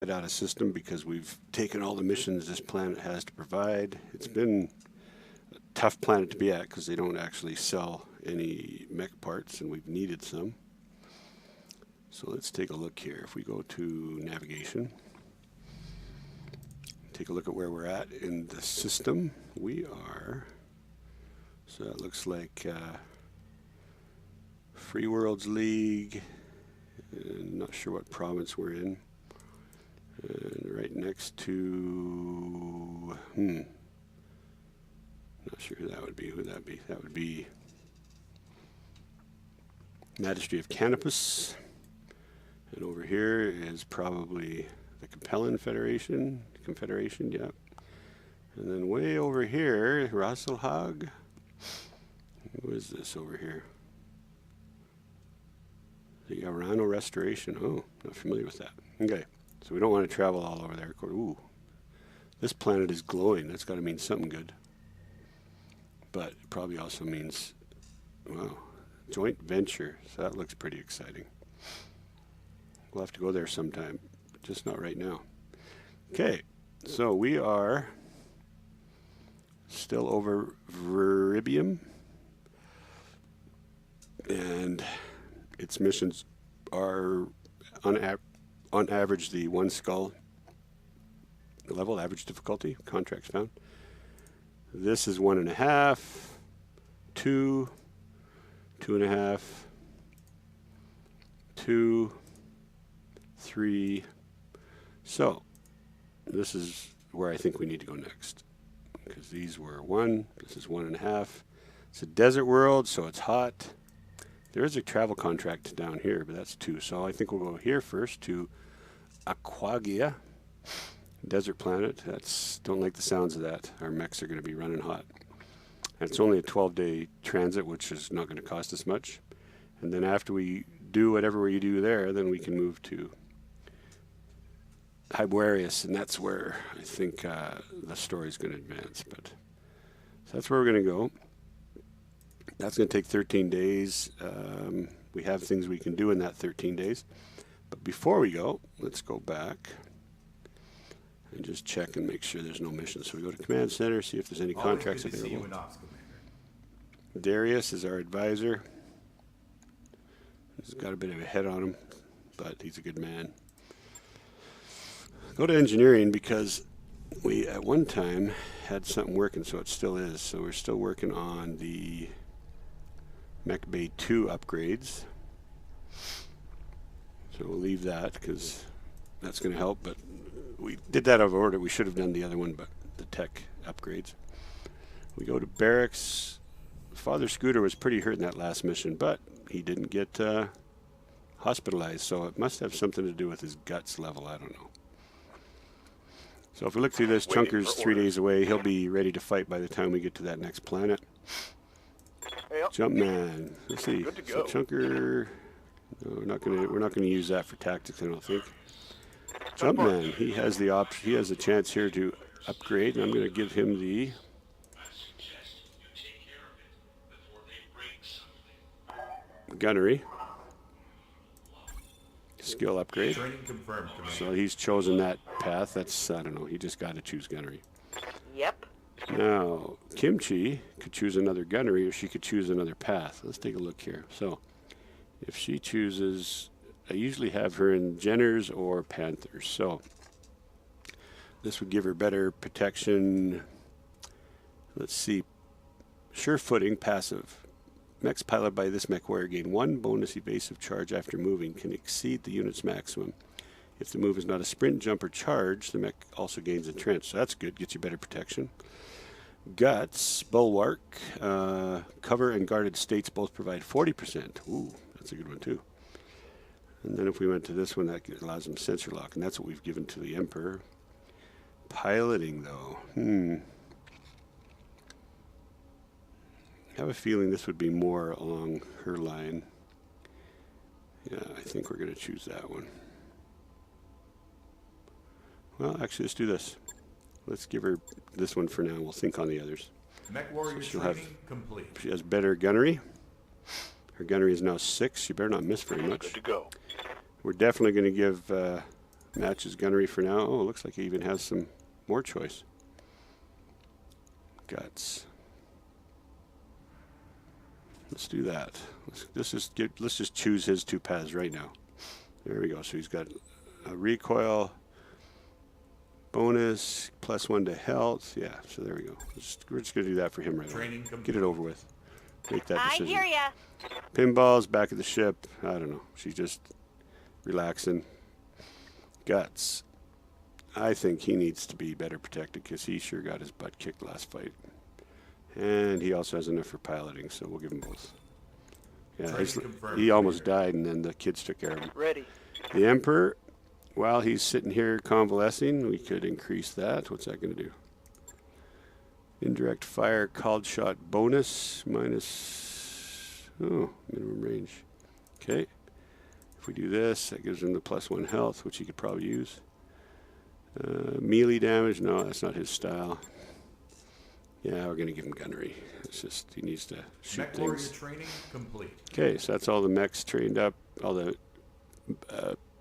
out of system because we've taken all the missions this planet has to provide. It's been a tough planet to be at because they don't actually sell any mech parts, and we've needed some. So let's take a look here. If we go to navigation, take a look at where we're at in the system. We are, so that looks like Free Worlds League. Not sure what province we're in. And right next to, not sure who that would be. Who would that be? That would be Magistracy of Canopus. And over here is probably the Capellan Confederation, yep. And then way over here, Rasselhag. Who is this over here? The Arano Restoration. Oh, not familiar with that. Okay. So we don't want to travel all over there. Ooh, this planet is glowing. That's got to mean something good. But it probably also means, wow, joint venture. So that looks pretty exciting. We'll have to go there sometime, just not right now. Okay, so we are still over Veribiuim. And its missions are on average the 1 skull level, average difficulty, contracts found. This is 1.5, 2, 2.5, 2, 3. So this is where I think we need to go next, because these were 1, this is 1.5. It's a desert world, so it's hot. There is a travel contract down here, but that's 2. So I think we'll go here first to Aquagea, desert planet. Don't like the sounds of that. Our mechs are going to be running hot. And it's only a 12-day transit, which is not going to cost us much. And then after we do whatever we do there, then we can move to Hiberius, and that's where I think the story's going to advance. But so that's where we're going to go. That's going to take 13 days. We have things we can do in that 13 days. But before we go, let's go back and just check and make sure there's no missions. So we go to Command Center, see if there's any contracts available. Darius is our advisor. He's got a bit of a head on him, but he's a good man. Go to engineering because we at one time had something working, so it still is. So we're still working on the Mech Bay 2 upgrades. So we'll leave that because that's going to help, but we did that out of order. We should have done the other one, but the tech upgrades. We go to barracks. Father Scooter was pretty hurt in that last mission, but he didn't get hospitalized, so it must have something to do with his guts level. I don't know. So if we look through this, Chunker's 3 days away. He'll be ready to fight by the time we get to that next planet. Yep. Jumpman. Let's see. So Chunker. No, we're not gonna use that for tactics, I don't think. Jumpman. He has the option. He has a chance here to upgrade, and I'm going to give him the gunnery skill upgrade. So he's chosen that path. That's, I don't know, he just got to choose gunnery. Yep. Now, Kimchi could choose another gunnery, or she could choose another path. Let's take a look here. So if she chooses, I usually have her in Jenners or Panthers. So this would give her better protection. Let's see. Sure footing, passive. Mechs piloted by this mech warrior gain 1 bonus evasive charge after moving, can exceed the unit's maximum. If the move is not a sprint, jump, or charge, the mech also gains a trench. So that's good, gets you better protection. Guts, bulwark, cover and guarded states both provide 40%. Ooh, that's a good one too. And then if we went to this one, that allows them sensor lock, and that's what we've given to the Emperor. Piloting though, I have a feeling this would be more along her line. Yeah, I think we're going to choose that one. Well, actually, let's do this. Let's give her this one for now. We'll think on the others. Mech warrior so training complete. She has better gunnery. Her gunnery is now 6. She better not miss very much. Good to go. We're definitely going to give Matches gunnery for now. Oh, it looks like he even has some more choice. Guts. Let's do that. Let's just choose his 2 paths right now. There we go. So he's got a recoil bonus, +1 to health. Yeah, so there we go. We're just going to do that for him right now. Get it over with. Make that decision. I hear ya. Pinball's back at the ship. I don't know. She's just relaxing. Guts. I think he needs to be better protected because he sure got his butt kicked last fight. And he also has enough for piloting, so we'll give him both. Yeah, he almost died, and then the kids took care of him. Ready. The Emperor, while he's sitting here convalescing, we could increase that. What's that going to do? Indirect fire, called shot bonus, minus, oh, minimum range. Okay. If we do this, that gives him the +1 health, which he could probably use. Melee damage, no, that's not his style. Yeah, we're going to give him gunnery. It's just, he needs to shoot Mech things. warrior training complete. Okay, so that's all the mechs trained up, all the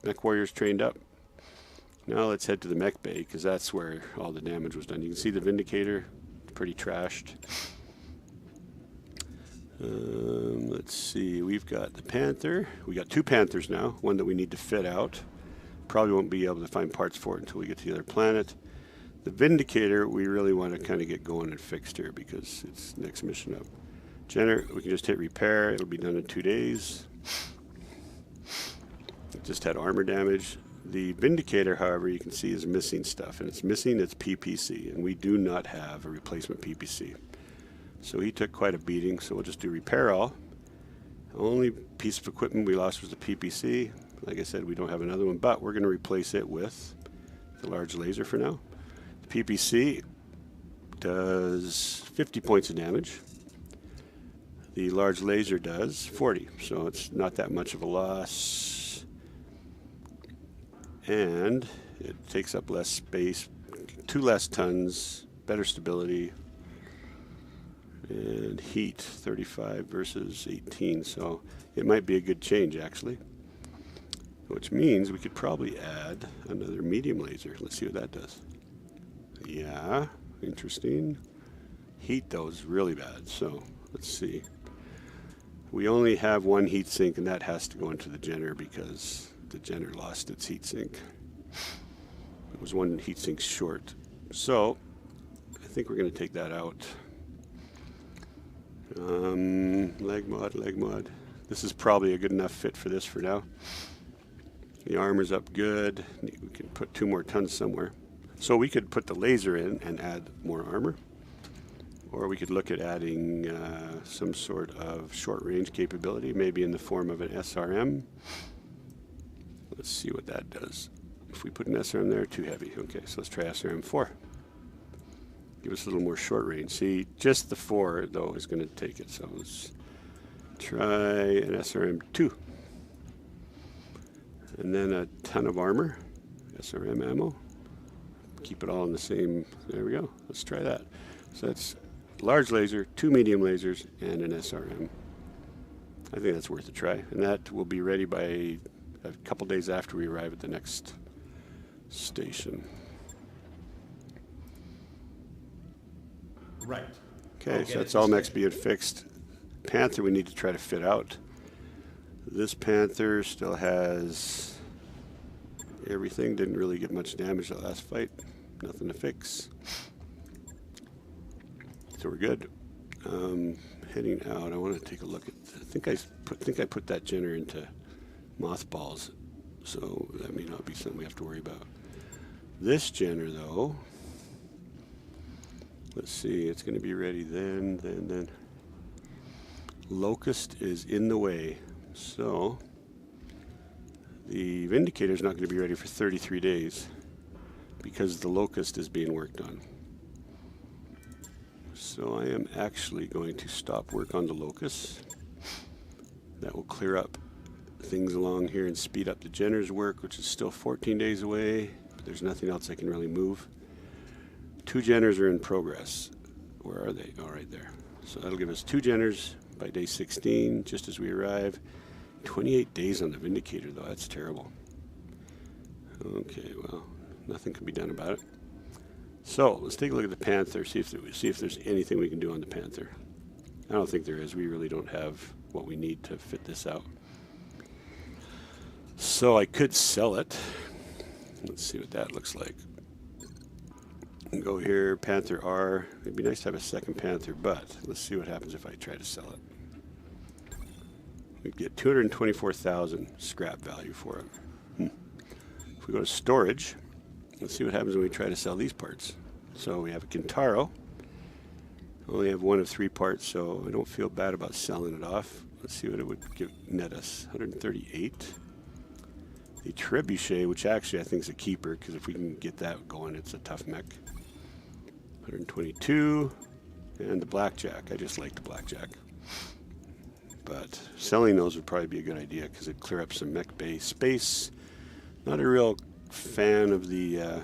mech warriors trained up. Now let's head to the mech bay, because that's where all the damage was done. You can see the Vindicator, pretty trashed. Let's see, we've got the Panther. We got 2 Panthers now, one that we need to fit out. Probably won't be able to find parts for it until we get to the other planet. The Vindicator, we really want to kind of get going and fixed here because it's next mission up. Jenner, we can just hit repair. It'll be done in 2 days. It just had armor damage. The Vindicator, however, you can see is missing stuff, and it's missing its PPC, and we do not have a replacement PPC. So he took quite a beating, so we'll just do repair all. The only piece of equipment we lost was the PPC. Like I said, we don't have another one, but we're going to replace it with the large laser for now. The PPC does 50 points of damage. The large laser does 40, so it's not that much of a loss. And it takes up less space, 2 less tons, better stability, and heat, 35 versus 18, so it might be a good change actually. Which means we could probably add another medium laser. Let's see what that does. Yeah, interesting. Heat though is really bad, so let's see. We only have 1 heat sink, and that has to go into the Jenner because the Jenner lost its heat sink. It was 1 heat sink short. So I think we're going to take that out. Leg mod. This is probably a good enough fit for this for now. The armor's up good. We can put 2 more tons somewhere. So we could put the laser in and add more armor. Or we could look at adding some sort of short-range capability, maybe in the form of an SRM. Let's see what that does. If we put an SRM there, too heavy. Okay, so let's try SRM 4. Give us a little more short range. See, just the 4, though, is going to take it. So let's try an SRM 2. And then a ton of armor, SRM ammo. Keep it all in the same, there we go. Let's try that. So that's large laser, 2 medium lasers, and an SRM. I think that's worth a try. And that will be ready by a couple days after we arrive at the next station. Right. Okay, so that's all mechs being fixed. Panther we need to try to fit out. This Panther still has everything. Didn't really get much damage that last fight. Nothing to fix. So we're good. Heading out. I want to take a look at. I think I put that Jenner into mothballs, so that may not be something we have to worry about. This Jenner, though. Let's see. It's going to be ready then. Locust is in the way. So the Vindicator is not going to be ready for 33 days because the Locust is being worked on. So I am actually going to stop work on the Locust. That will clear up things along here and speed up the Jenner's work, which is still 14 days away, but there's nothing else I can really move. 2 Jenners are in progress. Where are they? Oh, right there. So that'll give us 2 Jenners by day 16, just as we arrive. 28 days on the Vindicator, though. That's terrible. Okay, well, nothing can be done about it. So let's take a look at the Panther, see if there's anything we can do on the Panther. I don't think there is. We really don't have what we need to fit this out. So I could sell it. Let's see what that looks like. Go here, Panther R. It'd be nice to have a second Panther, but let's see what happens if I try to sell it. We'd get 224,000 scrap value for it. If we go to storage, let's see what happens when we try to sell these parts. So we have a Kintaro. Only have one of 3 parts, so I don't feel bad about selling it off. Let's see what it would net us. 138. The Trebuchet, which actually I think is a keeper, because if we can get that going, it's a tough mech. 122. And the Blackjack. I just like the Blackjack. But selling those would probably be a good idea, because it'd clear up some mech bay space. Not a real fan of the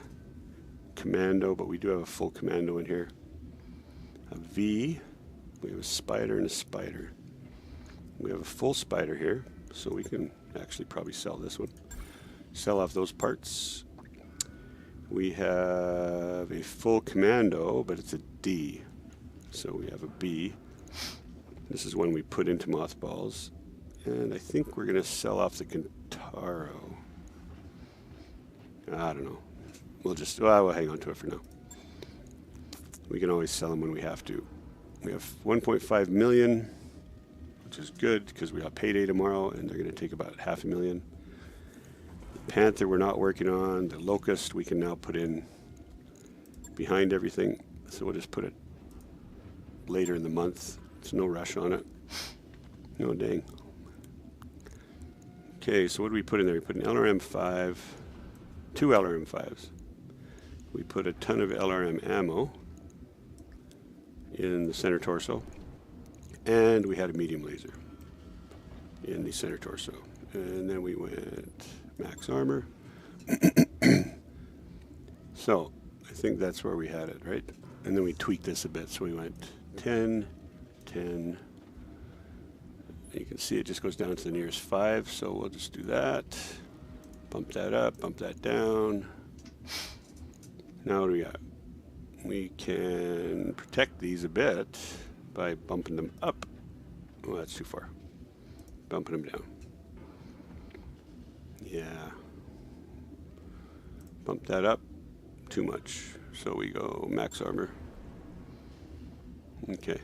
Commando, but we do have a full Commando in here. A V, we have a Spider and a Spider. We have a full Spider here, so we can actually probably sell this one. Sell off those parts. We have a full Commando, but it's a D. So we have a B. This is one we put into mothballs. And I think we're going to sell off the Kintaro. I don't know. We'll hang on to it for now. We can always sell them when we have to. We have 1.5 million, which is good because we got payday tomorrow, and they're going to take about $500,000. The Panther we're not working on. The Locust we can now put in behind everything. So we'll just put it later in the month. There's no rush on it. No dang. Okay, so what do we put in there? We put an LRM-5, 2 LRM-5s. We put a ton of LRM ammo in the center torso, and we had a medium laser in the center torso, and then we went max armor. So I think that's where we had it, right? And then we tweaked this a bit, so we went 10, 10. You can see it just goes down to the nearest 5, so we'll just do that. Bump that up, bump that down. Now what do we got? We can protect these a bit by bumping them up. Oh, that's too far. Bumping them down. Yeah. Bump that up. Too much. So we go max armor. Okay.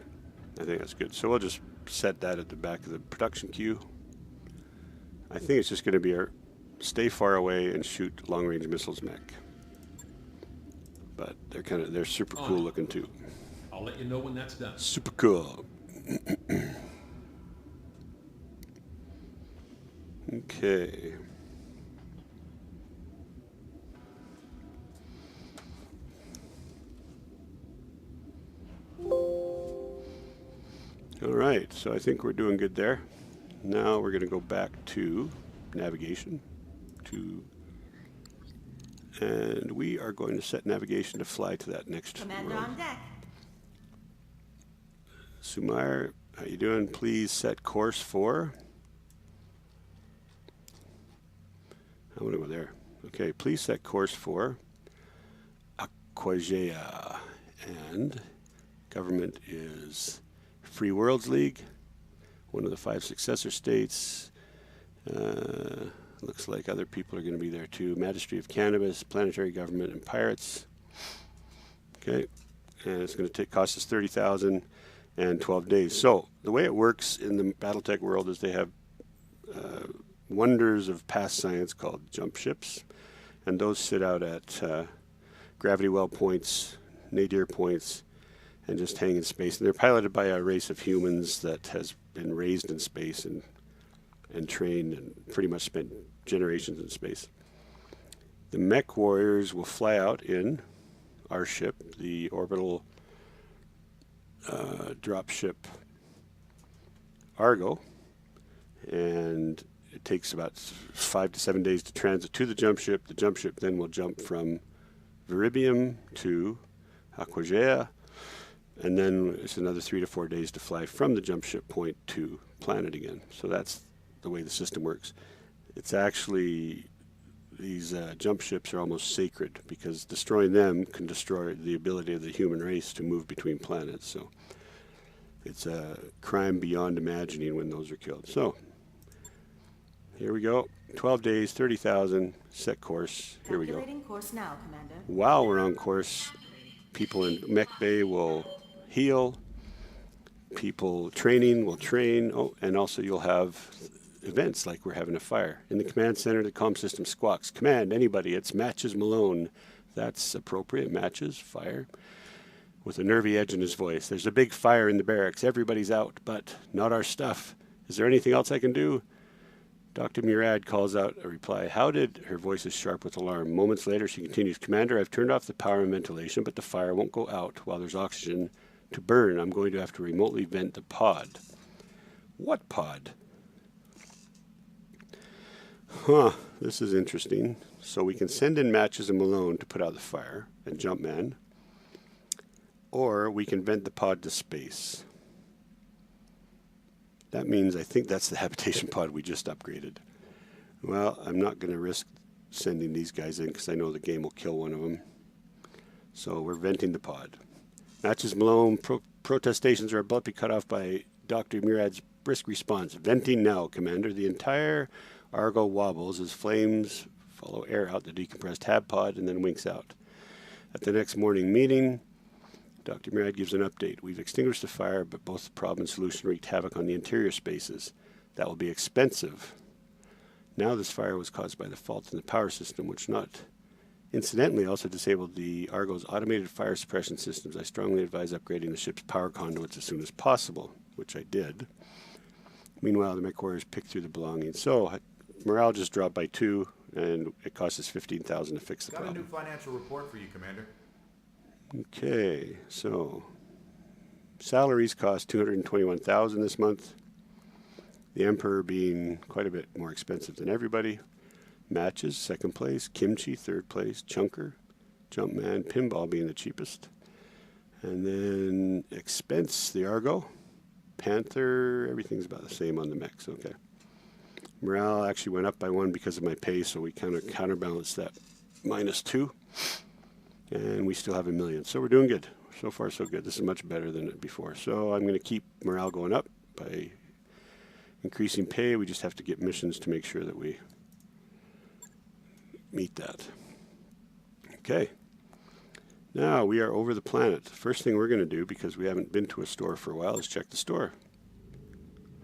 I think that's good. So we'll just set that at the back of the production queue. I think it's just going to be our stay far away and shoot long-range missiles mech. But they're super cool looking too. I'll let you know when that's done. Super cool. Okay. All right, so I think we're doing good there. Now we're going to go back to navigation, and we are going to set navigation to fly to that next Commander world. on deck. Sumire, how you doing? Please set course for. I want to go there. Okay, please set course for Aquagea, and government is Free Worlds League, one of the 5 successor states. Looks like other people are going to be there too. Magistry of Cannabis, Planetary Government, and Pirates. Okay, and it's going to cost us 30,000 and 12 days. So the way it works in the BattleTech world is they have wonders of past science called jump ships, and those sit out at gravity well points, NADIR points, and just hang in space. And they're piloted by a race of humans that has been raised in space and trained and pretty much spent generations in space. The mech warriors will fly out in our ship, the orbital drop ship Argo, and it takes about 5 to 7 days to transit to the jump ship. The jump ship then will jump from Veribiuim to Aquagea, and then it's another 3 to 4 days to fly from the jump ship point to planet again. So that's the way the system works. It's actually these jump ships are almost sacred because destroying them can destroy the ability of the human race to move between planets. So it's a crime beyond imagining when those are killed. So here we go. 12 days, 30,000, set course. Here we go. Calculating course now, Commander. While we're on course, people in Mech Bay will heal. People training will train. Oh, and also you'll have events like we're having a fire. In the command center, the comm system squawks. Command, anybody, it's Matches Malone. That's appropriate. Matches, fire. With a nervy edge in his voice. There's a big fire in the barracks. Everybody's out, but not our stuff. Is there anything else I can do? Dr. Murad calls out a reply. How did? Her voice is sharp with alarm. Moments later, she continues. Commander, I've turned off the power and ventilation, but the fire won't go out while there's oxygen to burn. I'm going to have to remotely vent the pod. What pod? Huh, this is interesting. So we can send in Matches and Malone to put out the fire and Jumpman. Or we can vent the pod to space. That means I think that's the habitation pod we just upgraded. Well, I'm not going to risk sending these guys in because I know the game will kill one of them. So we're venting the pod. Matches Malone, protestations are about to be cut off by Dr. Murad's brisk response. Venting now, Commander. The entire Argo wobbles as flames follow air out the decompressed hab pod and then winks out. At the next morning meeting, Dr. Murad gives an update. We've extinguished the fire, but both the problem and solution wreaked havoc on the interior spaces. That will be expensive. Now this fire was caused by the fault in the power system, which not incidentally also disabled the Argo's automated fire suppression systems. I strongly advise upgrading the ship's power conduits as soon as possible, which I did. Meanwhile, the mech warriors picked through the belongings. So morale just dropped by 2, and it cost us $15,000 to fix the problem. Got a new financial report for you, Commander. Okay, so salaries cost $221,000 this month. The Emperor being quite a bit more expensive than everybody. Matches, second place. Kimchi, third place. Chunker, Jumpman, Pinball being the cheapest. And then expense, the Argo. Panther, everything's about the same on the mechs, okay. Morale actually went up by 1 because of my pay, so we kind of counterbalanced that -2. And we still have $1 million. So we're doing good. So far, so good. This is much better than before. So I'm going to keep morale going up by increasing pay. We just have to get missions to make sure that we meet that. Okay. Now we are over the planet. First thing we're going to do, because we haven't been to a store for a while, is check the store.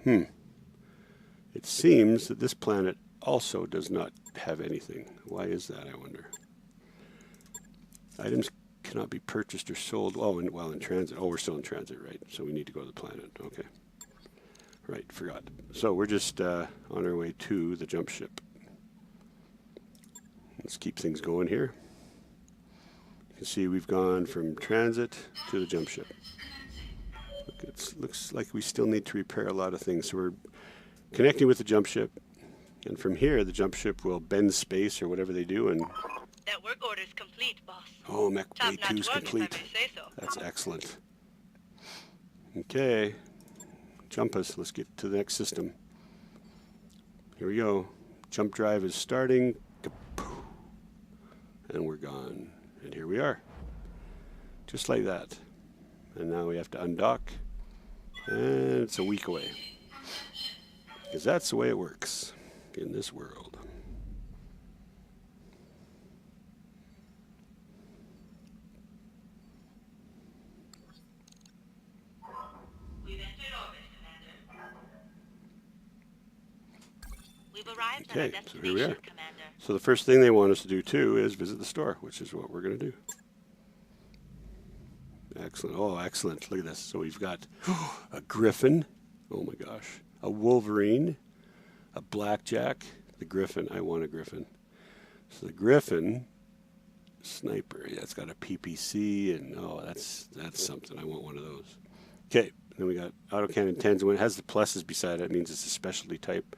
It seems that this planet also does not have anything. Why is that, I wonder? Items cannot be purchased or sold while in transit. Oh, we're still in transit, right? So we need to go to the planet. Okay. Right, forgot. So we're just on our way to the jump ship. Let's keep things going here. You can see we've gone from transit to the jump ship. Look, it looks like we still need to repair a lot of things. So we're connecting with the jump ship. And from here, the jump ship will bend space or whatever they do and... That work order is complete, boss. Oh, Mech Bay 2 is Top-notch work, complete. if I may say so. That's excellent. Okay. Jump us. Let's get to the next system. Here we go. Jump drive is starting. And we're gone. And here we are. Just like that. And now we have to undock. And it's a week away. Because that's the way it works in this world. We've arrived Okay, at our so here we are. destination, Commander. So the first thing they want us to do, too, is visit the store, which is what we're going to do. Excellent. Oh, excellent. Look at this. So we've got a griffin. Oh, my gosh. A wolverine. A blackjack. The griffin. I want a griffin. So the griffin, sniper. Yeah, it's got a PPC, and oh, that's something. I want one of those. Okay. Then we got autocannon 10s. When it has the pluses beside it, it means it's a specialty type.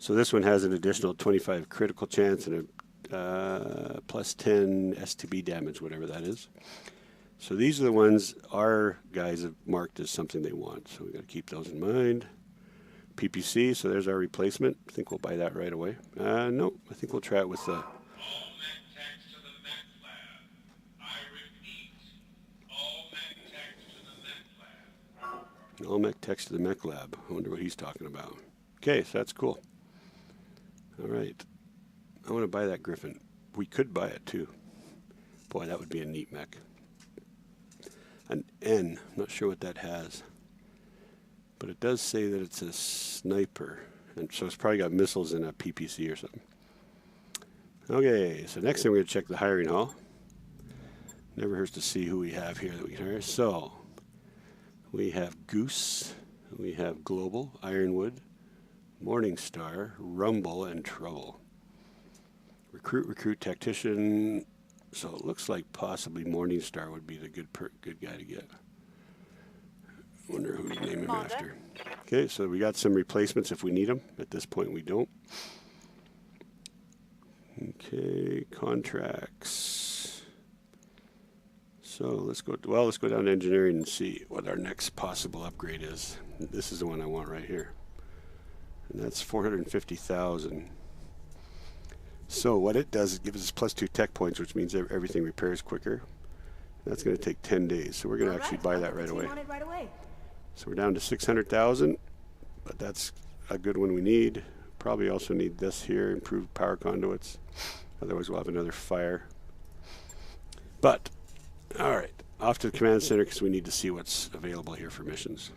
So this one has an additional 25 critical chance and a plus 10 STB damage, whatever that is. So these are the ones our guys have marked as something they want. So we've got to keep those in mind. PPC, so there's our replacement. I think we'll buy that right away. No, I think we'll try it with the All mech techs to the mech lab. I repeat, all mech techs to the mech lab. All mech techs to the mech lab. I wonder what he's talking about. Okay, so that's cool. All right. I want to buy that Griffin. We could buy it too. Boy, that would be a neat mech. An N. I'm not sure what that has. But it does say that it's a sniper. And so it's probably got missiles and a PPC or something. Okay, so next thing we're going to check the hiring hall. Never hurts to see who we have here that we can hire. So, we have Goose, we have Global, Ironwood, Morningstar, Rumble, and Trouble. Recruit, Tactician. So it looks like possibly Morningstar would be the good guy to get. Wonder who to name him after. Okay, so we got some replacements if we need them. At this point, we don't. Okay, contracts. So let's go. Well, let's go down to engineering and see what our next possible upgrade is. This is the one I want right here, and that's 450,000. So what it does is gives us +2 tech points, which means everything repairs quicker. That's going to take 10 days, so we're going to actually buy that right away. So we're down to 600,000, but that's a good one we need. Probably also need this here, improved power conduits. Otherwise we'll have another fire. But, all right, off to the command center because we need to see what's available here for missions.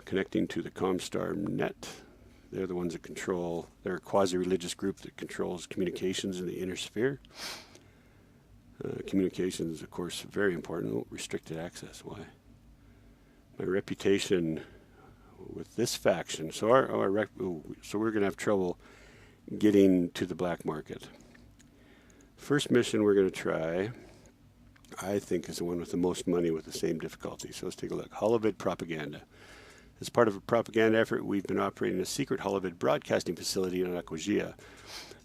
Connecting to the Comstar net. They're the ones that control, they're a quasi-religious group that controls communications in the inner sphere. Communications, of course, very important. Restricted access, why? My reputation with this faction. So so we're going to have trouble getting to the black market. First mission we're going to try, I think, is the one with the most money with the same difficulty. So let's take a look. Holovid propaganda. As part of a propaganda effort, we've been operating a secret Holovid broadcasting facility in Aquagea.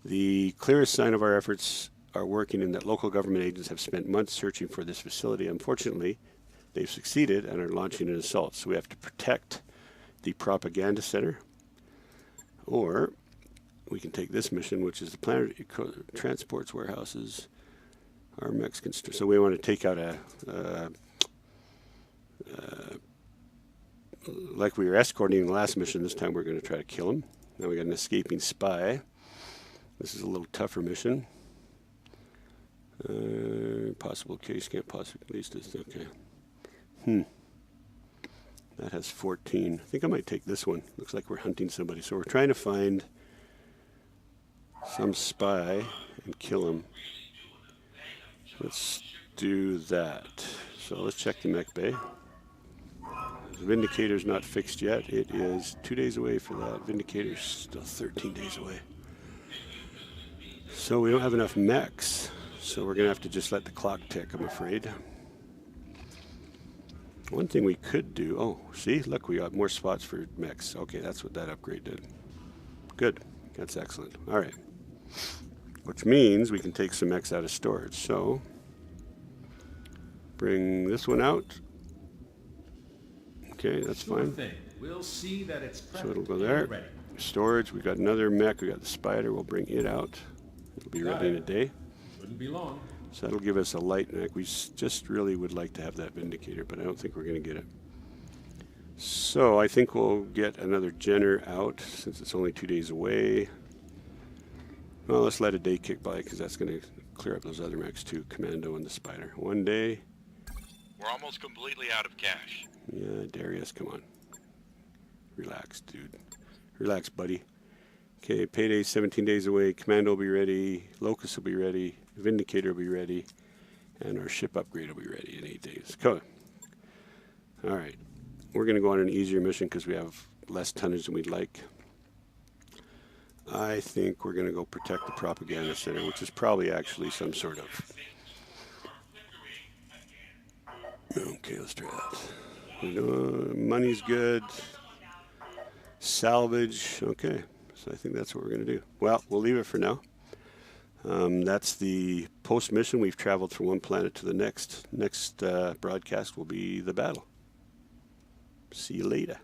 The clearest sign of our efforts are working in that local government agents have spent months searching for this facility. Unfortunately, they've succeeded and are launching an assault. So we have to protect the propaganda center. Or we can take this mission, which is the planetary transports warehouses. Our Mexican. So we want to take out like we were escorting the last mission, this time we're going to try to kill him. Now we got an escaping spy. This is a little tougher mission. Possible case, can't possibly, at least it's okay. That has 14. I think I might take this one. Looks like we're hunting somebody. So we're trying to find some spy and kill him. Let's do that. So let's check the mech bay. The Vindicator's not fixed yet. It is 2 days away for that. Vindicator's still 13 days away. So we don't have enough mechs. So we're going to have to just let the clock tick, I'm afraid. One thing we could do... Oh, see? Look, we got more spots for mechs. Okay, that's what that upgrade did. Good. That's excellent. All right. Which means we can take some mechs out of storage. So bring this one out. Okay, that's fine. We'll see that it's so it'll go there. ready. Storage, we got another mech. We got the Spider. We'll bring it out. It'll be ready in a day. Wouldn't be long. So that'll give us a light mech. We just really would like to have that Vindicator, but I don't think we're going to get it. So I think we'll get another Jenner out since it's only 2 days away. Well, let's let a day kick by because that's going to clear up those other mechs too. Commando and the Spider. 1 day. We're almost completely out of cash. Yeah, Darius, come on. Relax, dude. Relax, buddy. Okay, payday 17 days away. Commando will be ready. Locust will be ready. Vindicator will be ready. And our ship upgrade will be ready in 8 days. Come on. All right. We're going to go on an easier mission because we have less tonnage than we'd like. I think we're going to go protect the propaganda center, which is probably actually some sort of... Okay, let's try that. Money's good. Salvage. Okay, so I think that's what we're going to do. Well, we'll leave it for now. That's the post-mission. We've traveled from one planet to the next. Next broadcast will be the battle. See you later.